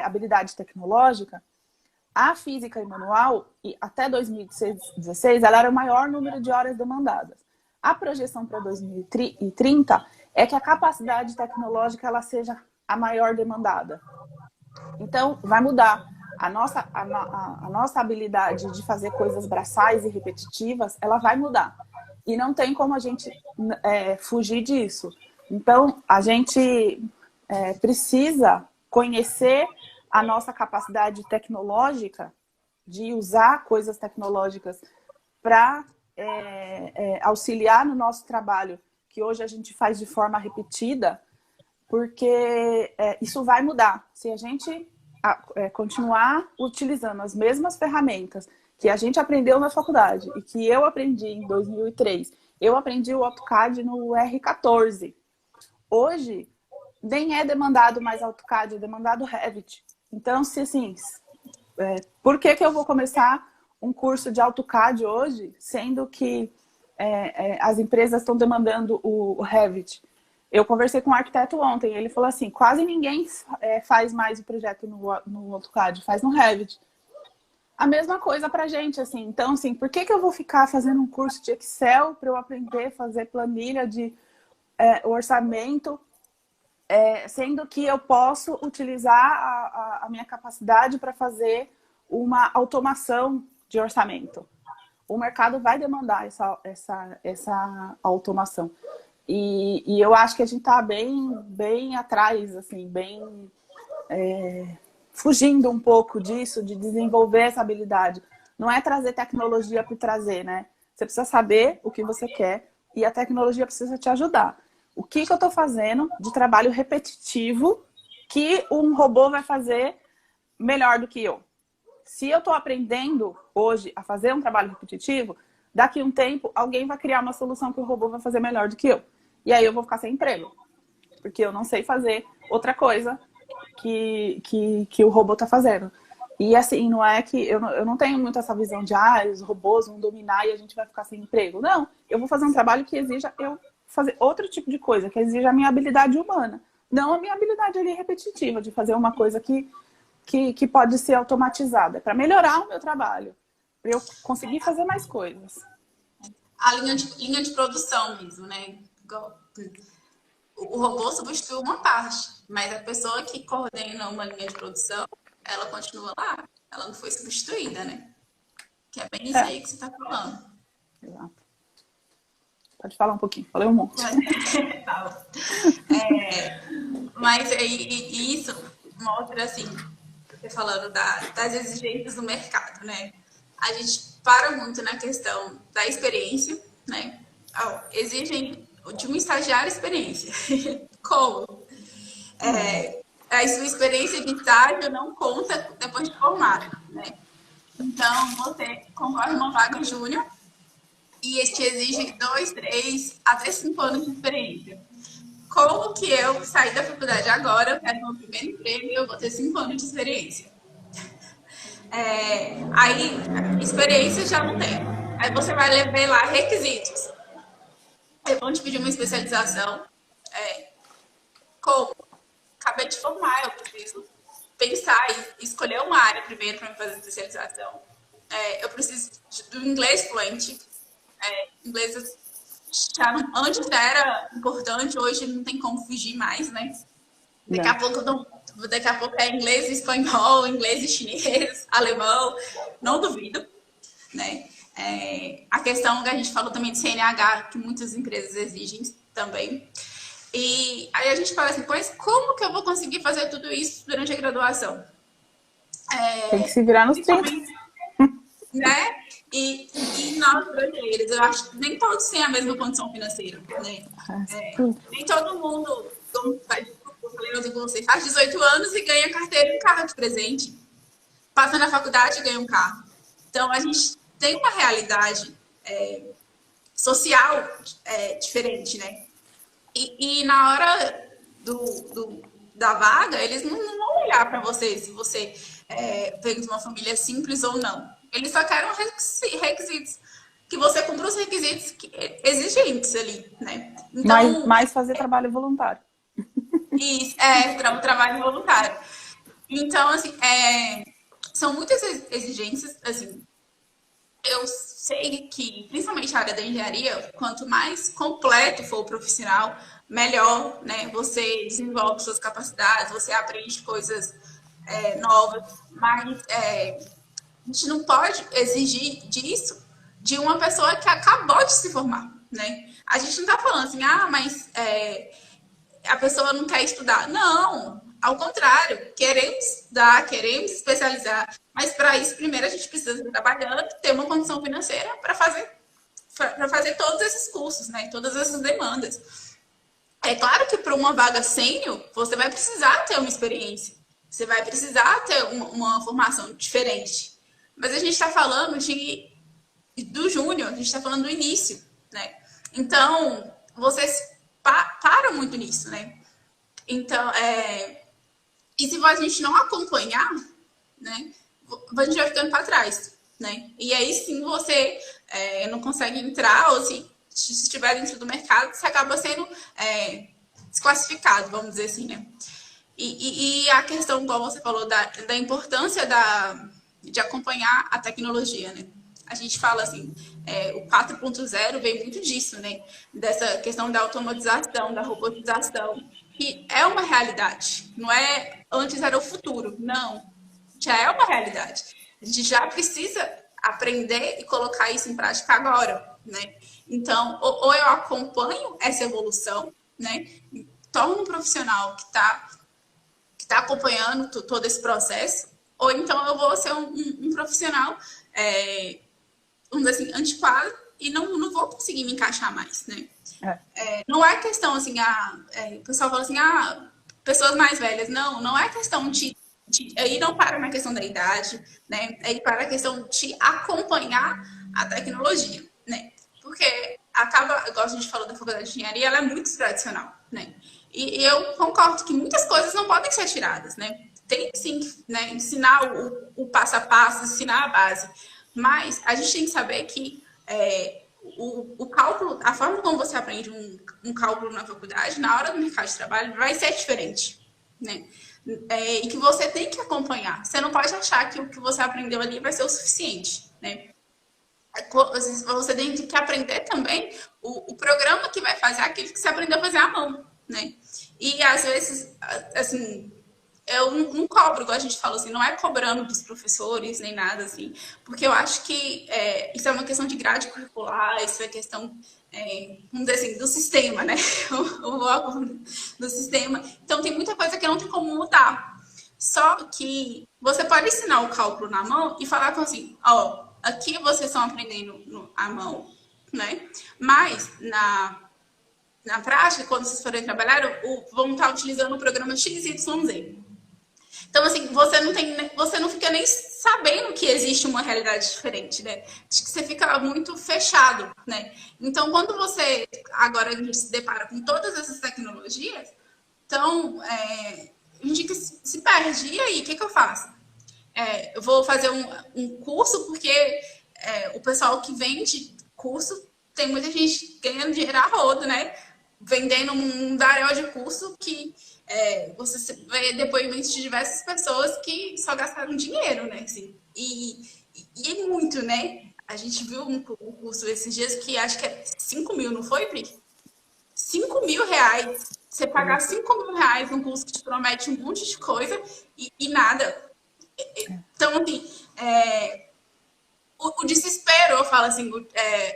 habilidade tecnológica, a física e manual, até 2016, ela era o maior número de horas demandadas. A projeção para 2030 é que a capacidade tecnológica ela seja a maior demandada. Então, vai mudar. A nossa habilidade de fazer coisas braçais e repetitivas, ela vai mudar. E não tem como a gente fugir disso. Então, a gente precisa conhecer a nossa capacidade tecnológica de usar coisas tecnológicas para auxiliar no nosso trabalho, que hoje a gente faz de forma repetida, porque isso vai mudar. Se a gente continuar utilizando as mesmas ferramentas que a gente aprendeu na faculdade e que eu aprendi em 2003, eu aprendi o AutoCAD no R14. Hoje, nem é demandado mais AutoCAD, é demandado Revit. Então, por que eu vou começar um curso de AutoCAD hoje, sendo que as empresas estão demandando o Revit? Eu conversei com um arquiteto ontem, ele falou assim, quase ninguém faz mais o projeto no AutoCAD, faz no Revit. A mesma coisa pra gente, assim. Então, assim, por que que eu vou ficar fazendo um curso de Excel para eu aprender a fazer planilha de orçamento, sendo que eu posso utilizar a minha capacidade para fazer uma automação de orçamento? O mercado vai demandar essa automação. E eu acho que a gente está bem atrás, assim, bem fugindo um pouco disso, de desenvolver essa habilidade. Não é trazer tecnologia para trazer, né? Você precisa saber o que você quer e a tecnologia precisa te ajudar. O que eu estou fazendo de trabalho repetitivo que um robô vai fazer melhor do que eu? Se eu estou aprendendo hoje a fazer um trabalho repetitivo, daqui a um tempo alguém vai criar uma solução que o robô vai fazer melhor do que eu. E aí eu vou ficar sem emprego, porque eu não sei fazer outra coisa que o robô está fazendo. E assim, não é que eu não tenho muito essa visão de os robôs vão dominar e a gente vai ficar sem emprego. Não, eu vou fazer um trabalho que exija eu fazer outro tipo de coisa, que exija a minha habilidade humana. Não a minha habilidade ali repetitiva, de fazer uma coisa que pode ser automatizada, para melhorar o meu trabalho, para eu conseguir fazer mais coisas. A linha de produção mesmo, né? O robô substitui uma parte, mas a pessoa que coordena uma linha de produção, ela continua lá. Ela não foi substituída, né? Que é bem isso aí que você está falando. Exato. Pode falar um pouquinho, falei um monte. Mas isso mostra, assim, você falando das exigências do mercado, né? A gente para muito na questão da experiência, né? Exigem de um estagiário experiência. Como? A sua experiência de estágio não conta depois de formado, né? Então, você concorre a uma vaga júnior e este exige 2, 3, até 5 anos de experiência. Como que eu saí da faculdade agora, eu quero meu primeiro emprego e eu vou ter 5 anos de experiência? Aí, experiência já não tem. Aí você vai ver lá requisitos. Aí vão te pedir uma especialização. Como? Acabei de formar, eu preciso pensar e escolher uma área primeiro para me fazer especialização. Eu preciso do inglês fluente. Inglês antes era importante, hoje não tem como fugir mais, né? Daqui a pouco é inglês e espanhol, inglês e chinês, alemão, não duvido, né? A questão que a gente falou também de CNH, que muitas empresas exigem também. E aí a gente fala assim, pois como que eu vou conseguir fazer tudo isso durante a graduação? Tem que se virar nos 30. Né? E nós brasileiros, eu acho que nem todos têm a mesma condição financeira, né? Nem todo mundo, como você faz 18 anos e ganha carteira e um carro de presente. Passa na faculdade e ganha um carro. Então, a gente tem uma realidade social diferente, né? E na hora da vaga, eles não vão olhar para você se você veio de uma família simples ou não. Eles só querem requisitos. Que você cumpra os requisitos exigentes ali, né? Então, mais fazer trabalho voluntário. Isso, trabalho voluntário. Então, assim, são muitas exigências, assim. Eu sei que, principalmente a área da engenharia, quanto mais completo for o profissional, melhor, né? Você desenvolve suas capacidades, você aprende coisas novas, mas a gente não pode exigir disso de uma pessoa que acabou de se formar, né? A gente não está falando assim, mas a pessoa não quer estudar. Não, ao contrário, queremos estudar, queremos especializar, mas para isso, primeiro, a gente precisa estar trabalhando, ter uma condição financeira para fazer todos esses cursos, né? Todas essas demandas. É claro que para uma vaga sênior, você vai precisar ter uma experiência, você vai precisar ter uma formação diferente. Mas a gente está falando do júnior, a gente está falando do início, né? Então, vocês param muito nisso, né? Então, e se a gente não acompanhar, né? A gente vai ficando para trás, né? E aí sim você não consegue entrar, ou se estiver dentro do mercado, você acaba sendo desclassificado, vamos dizer assim, né? E a questão, igual você falou, da importância de acompanhar a tecnologia, né? A gente fala assim, o 4.0 veio muito disso, né? Dessa questão da automatização, da robotização, que é uma realidade. Não é antes era o futuro, não. Já é uma realidade. A gente já precisa aprender e colocar isso em prática agora, né? Então, ou eu acompanho essa evolução, né? Torno um profissional que está acompanhando todo esse processo, ou então eu vou ser um profissional, vamos dizer assim, antiquado e não vou conseguir me encaixar mais, né? Não é questão assim, o pessoal fala assim, pessoas mais velhas. Não é questão aí não para na questão da idade, né? Aí para a questão de acompanhar a tecnologia, né? Porque acaba, igual a gente falou da faculdade de engenharia, ela é muito tradicional, né? E eu concordo que muitas coisas não podem ser tiradas, né? Tem sim, né? Ensinar o passo a passo, ensinar a base. Mas a gente tem que saber que o cálculo, a forma como você aprende um cálculo na faculdade, na hora do mercado de trabalho, vai ser diferente, né? E que você tem que acompanhar. Você não pode achar que o que você aprendeu ali vai ser o suficiente, né? Você tem que aprender também o programa que vai fazer aquilo que você aprendeu a fazer à mão, né? E às vezes, assim, eu não cobro, igual a gente falou assim, não é cobrando dos professores nem nada assim, porque eu acho que isso é uma questão de grade curricular, isso é questão, vamos dizer assim, do sistema, né? O bloco do sistema. Então tem muita coisa que não tem como mudar. Só que você pode ensinar o cálculo na mão e falar com assim, aqui vocês estão aprendendo à mão, né? Mas na prática, quando vocês forem trabalhar, vão estar utilizando o programa XYZ. Então, assim, você não fica nem sabendo que existe uma realidade diferente, né? Acho que você fica muito fechado, né? Então, quando você agora a gente se depara com todas essas tecnologias, então a gente se perde. E aí, o que eu faço? Eu vou fazer um curso, porque o pessoal que vende curso, tem muita gente ganhando dinheiro a rodo, né? Vendendo um daréu de curso que você vê depoimentos de diversas pessoas que só gastaram dinheiro, né? Assim, e é muito, né? A gente viu um curso esses dias que acho que é 5 mil, não foi, Pri? 5 mil reais. Você pagar 5 mil reais num curso que te promete um monte de coisa e nada. Então, assim, o desespero, eu falo assim,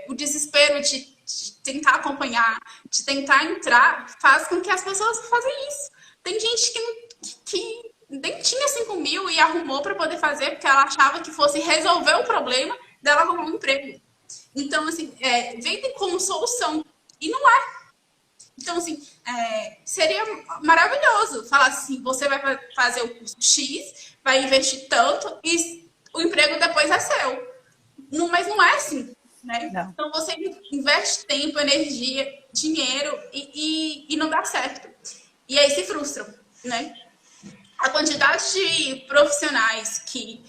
o desespero de tentar acompanhar, de tentar entrar, faz com que as pessoas façam isso. Tem gente que nem tinha 5 mil e arrumou para poder fazer, porque ela achava que fosse resolver o problema dela arrumar um emprego. Então, assim, vendem como solução. E não é. Então, assim, seria maravilhoso falar assim, você vai fazer o curso X, vai investir tanto e o emprego depois é seu. Mas não é assim, né? Não. Então, você investe tempo, energia, dinheiro e não dá certo. E aí se frustram, né? A quantidade de profissionais que,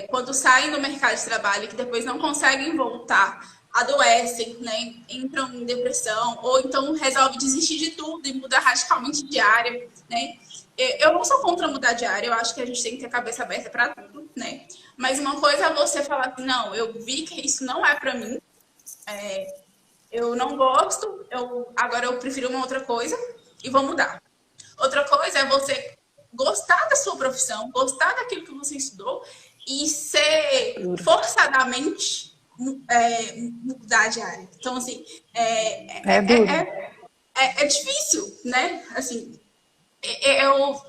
quando saem do mercado de trabalho, que depois não conseguem voltar, adoecem, né? Entram em depressão, ou então resolvem desistir de tudo e mudar radicalmente de área, né? Eu não sou contra mudar de área, eu acho que a gente tem que ter a cabeça aberta para tudo, né? Mas uma coisa é você falar assim, não, eu vi que isso não é para mim, eu não gosto, agora eu prefiro uma outra coisa e vou mudar. Outra coisa é você gostar da sua profissão, gostar daquilo que você estudou e ser forçadamente mudar de área. Então, assim, é difícil, né? Assim,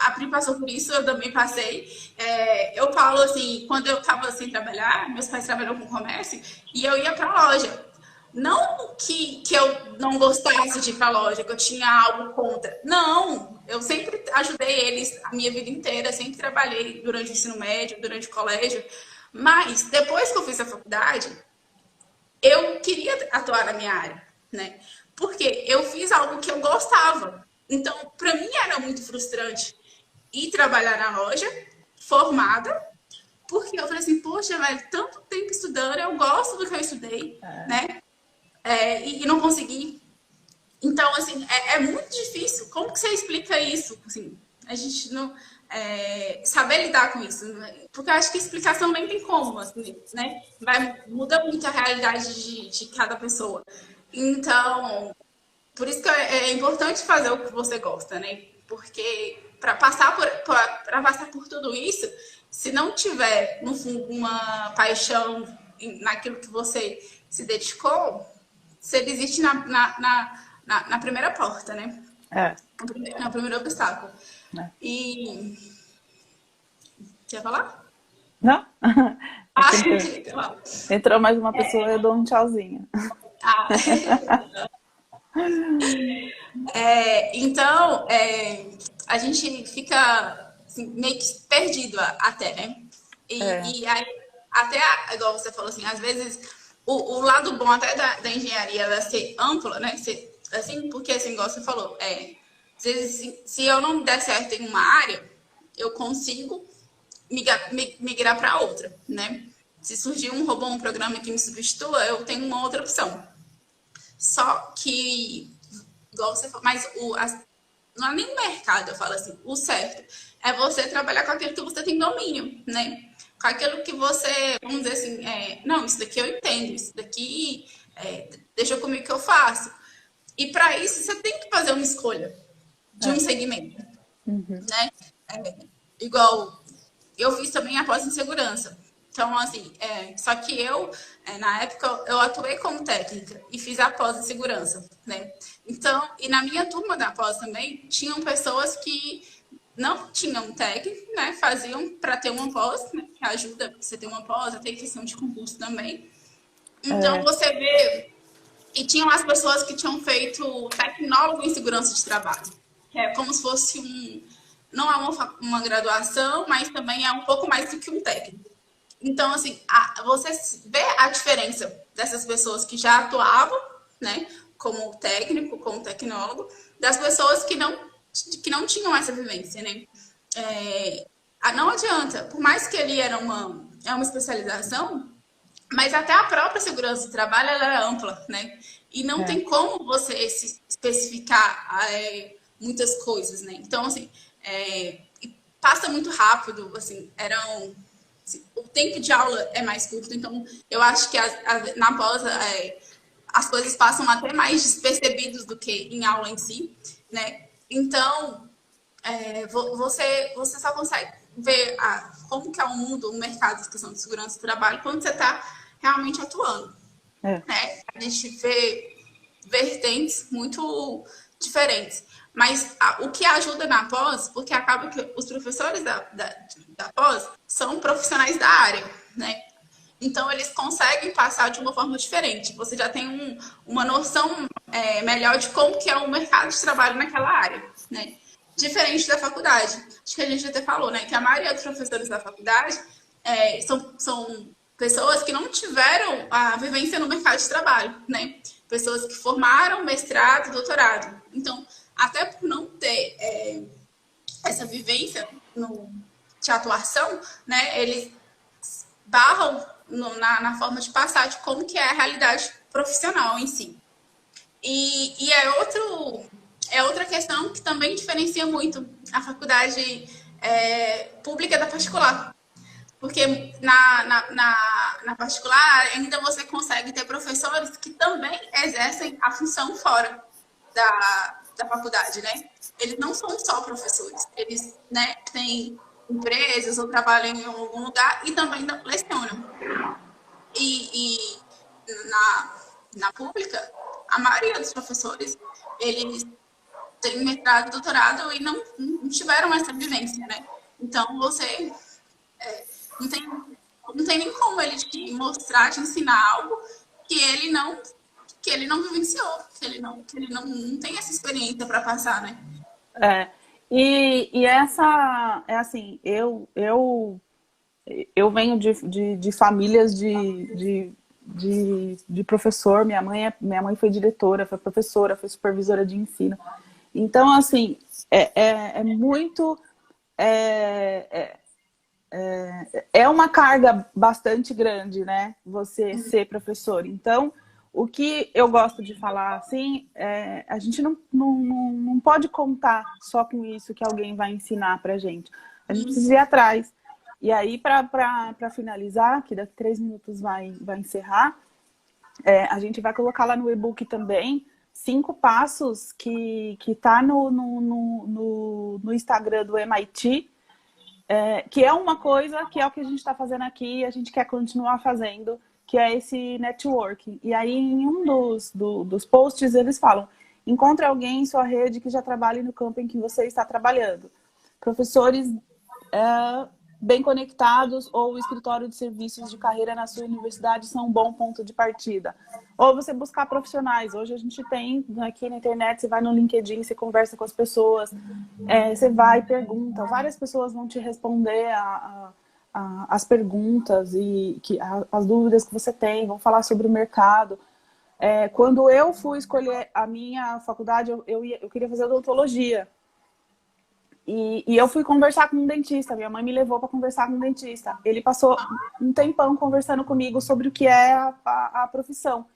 a Pri passou por isso, eu também passei. Eu falo assim, quando eu estava sem trabalhar, meus pais trabalham com comércio, e eu ia para a loja. Não que eu não gostasse de ir para a loja, que eu tinha algo contra. Não, eu sempre ajudei eles a minha vida inteira, sempre trabalhei durante o ensino médio, durante o colégio. Mas, depois que eu fiz a faculdade, eu queria atuar na minha área, né? Porque eu fiz algo que eu gostava. Então, para mim era muito frustrante ir trabalhar na loja, formada, porque eu falei assim, poxa, velho, tanto tempo estudando, eu gosto do que eu estudei, né? E não consegui. Então, assim, é muito difícil. Como que você explica isso? Assim, A gente não saber lidar com isso, né? Porque eu acho que explicação nem tem como, assim, né? Muda muito a realidade de cada pessoa. Então, por isso que é importante fazer o que você gosta, né? Porque para passar por tudo isso, se não tiver, no fundo, uma paixão naquilo que você se dedicou, você desiste na primeira porta, né? É, No primeiro obstáculo. né? E. Quer falar? Não? É Ah, que entrou mais uma pessoa, eu dou um tchauzinho. ah. Então, a gente fica assim, meio que perdido até, né? É, E aí, até, igual você falou assim, às vezes o lado bom até da engenharia ela ser ampla, né? Assim, porque assim, igual você falou, às vezes, se eu não der certo em uma área, eu consigo migrar para outra, né? Se surgir um robô, um programa que me substitua, eu tenho uma outra opção. Só que, igual você falou, mas não é nem o mercado, eu falo assim, o certo é você trabalhar com aquilo que você tem domínio, né? Com aquilo que você, vamos dizer assim, não, isso daqui eu entendo, isso daqui deixa comigo que eu faço. E para isso você tem que fazer uma escolha de um segmento, né? Igual eu fiz também a pós-insegurança. Então, assim, só que eu, na época, eu atuei como técnica e fiz a pós em segurança, né? Então, e na minha turma da pós também, tinham pessoas que não tinham técnico, né? Faziam para ter uma pós, né? Que ajuda você ter uma pós, até questão de concurso também. Então, é, você vê... E tinham as pessoas que tinham feito tecnólogo em segurança de trabalho, que é como se fosse não é uma graduação, mas também é um pouco mais do que um técnico. Então, assim, você vê a diferença dessas pessoas que já atuavam, né, como técnico, como tecnólogo, das pessoas que não tinham essa vivência, né? Não adianta, por mais que ele era uma especialização, mas até a própria segurança do trabalho ela é ampla, né? E não é. tem como você se especificar muitas coisas, né? Então, assim, passa muito rápido, assim, o tempo de aula é mais curto, então eu acho que na pós as coisas passam até mais despercebidos do que em aula em si, né? Então, você só consegue ver como que é o mundo, o mercado de questão de segurança do trabalho quando você está realmente atuando, É. né? A gente vê vertentes muito diferentes. Mas o que ajuda na pós, porque acaba que os professores da pós são profissionais da área, né? Então, eles conseguem passar de uma forma diferente. Você já tem uma noção melhor de como que é o mercado de trabalho naquela área, né? Diferente da faculdade. Acho que a gente até falou, né? Que a maioria dos professores da faculdade são pessoas que não tiveram a vivência no mercado de trabalho, né? Pessoas que formaram mestrado, doutorado. Então, até por não ter essa vivência de atuação, né? Eles barram na forma de passar de como que é a realidade profissional em si. E é outra questão que também diferencia muito a faculdade pública da particular. Porque na particular ainda você consegue ter professores que também exercem a função fora da faculdade, né? Eles não são só professores, eles, né, têm empresas ou trabalham em algum lugar e também lecionam. E na pública, a maioria dos professores, eles têm mestrado, doutorado e não tiveram essa vivência, né? Então, você não tem nem como ele te mostrar, te ensinar algo que ele não vivenciou, que ele não tem essa experiência para passar, né? É. E essa, é assim, eu venho de famílias de professor, minha mãe foi diretora, foi professora, foi supervisora de ensino. Então, assim, é muito... É, é uma carga bastante grande, né? Você ser professor. Então, O que eu gosto de falar, assim, a gente não pode contar só com isso que alguém vai ensinar pra gente. A gente precisa ir atrás. E aí, para finalizar, que daqui 3 minutos vai encerrar, a gente vai colocar lá no e-book também 5 passos que tá no Instagram do MIT, que é uma coisa que é o que a gente está fazendo aqui e a gente quer continuar fazendo, que é esse networking. E aí, em um dos posts, eles falam: encontre alguém em sua rede que já trabalhe no campo em que você está trabalhando. Professores bem conectados ou o escritório de serviços de carreira na sua universidade são um bom ponto de partida. Ou você buscar profissionais. Hoje a gente tem aqui na internet, você vai no LinkedIn, você conversa com as pessoas, você vai e pergunta. Várias pessoas vão te responder as perguntas e as dúvidas que você tem, vão falar sobre o mercado. Quando eu fui escolher a minha faculdade, eu queria fazer odontologia. E eu fui conversar com um dentista. Minha mãe me levou para conversar com um dentista. Ele passou um tempão conversando comigo sobre o que é a profissão.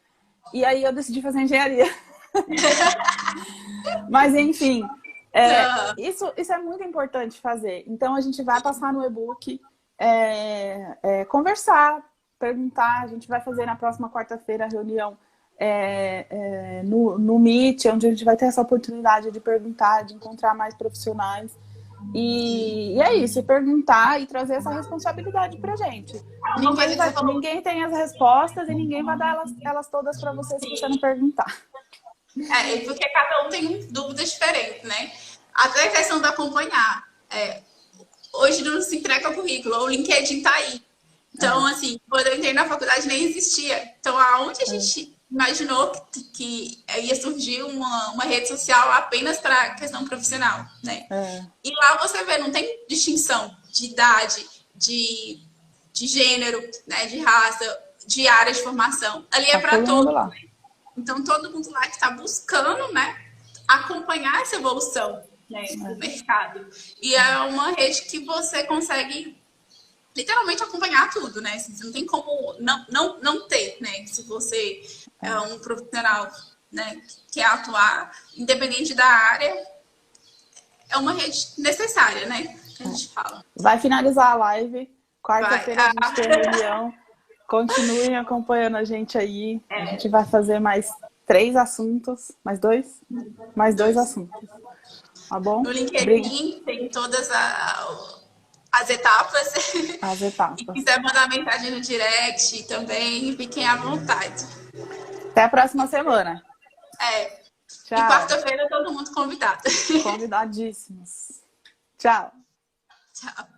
E aí eu decidi fazer engenharia. Mas, enfim, isso é muito importante fazer. Então, a gente vai passar no e-book, conversar, perguntar. A gente vai fazer na próxima quarta-feira a reunião no Meet, onde a gente vai ter essa oportunidade de perguntar, de encontrar mais profissionais. E é isso, perguntar e trazer essa responsabilidade pra gente. Ninguém tem as respostas e ninguém vai dar elas todas para você se você não perguntar. Porque cada um tem dúvidas diferentes, né? Até a questão de acompanhar. Hoje não se entrega o currículo, o LinkedIn tá aí. Então, assim, quando eu entrei na faculdade nem existia. Então, aonde a gente imaginou que ia surgir uma rede social apenas para questão profissional, né? E lá você vê, não tem distinção de idade, de gênero, né? De raça, de área de formação. Ali é para todos. Né? Então, todo mundo lá que está buscando, né, acompanhar essa evolução, né, do mercado. E é uma rede que você consegue literalmente acompanhar tudo, né? Você não tem como não ter, né? Se você é um profissional, né, que quer atuar, independente da área, é uma rede necessária, né? Que a gente fala. Vai finalizar a live. Quarta-feira a gente tem reunião. Continuem acompanhando a gente aí. A gente vai fazer mais 3 assuntos. Mais 2? Mais 2 assuntos. Tá bom? No LinkedIn tem todas as etapas. As etapas. E quiser mandar mensagem no direct também, fiquem à vontade. Até a próxima semana. Tchau. E quarta-feira todo mundo convidado. Convidadíssimos. Tchau. Tchau.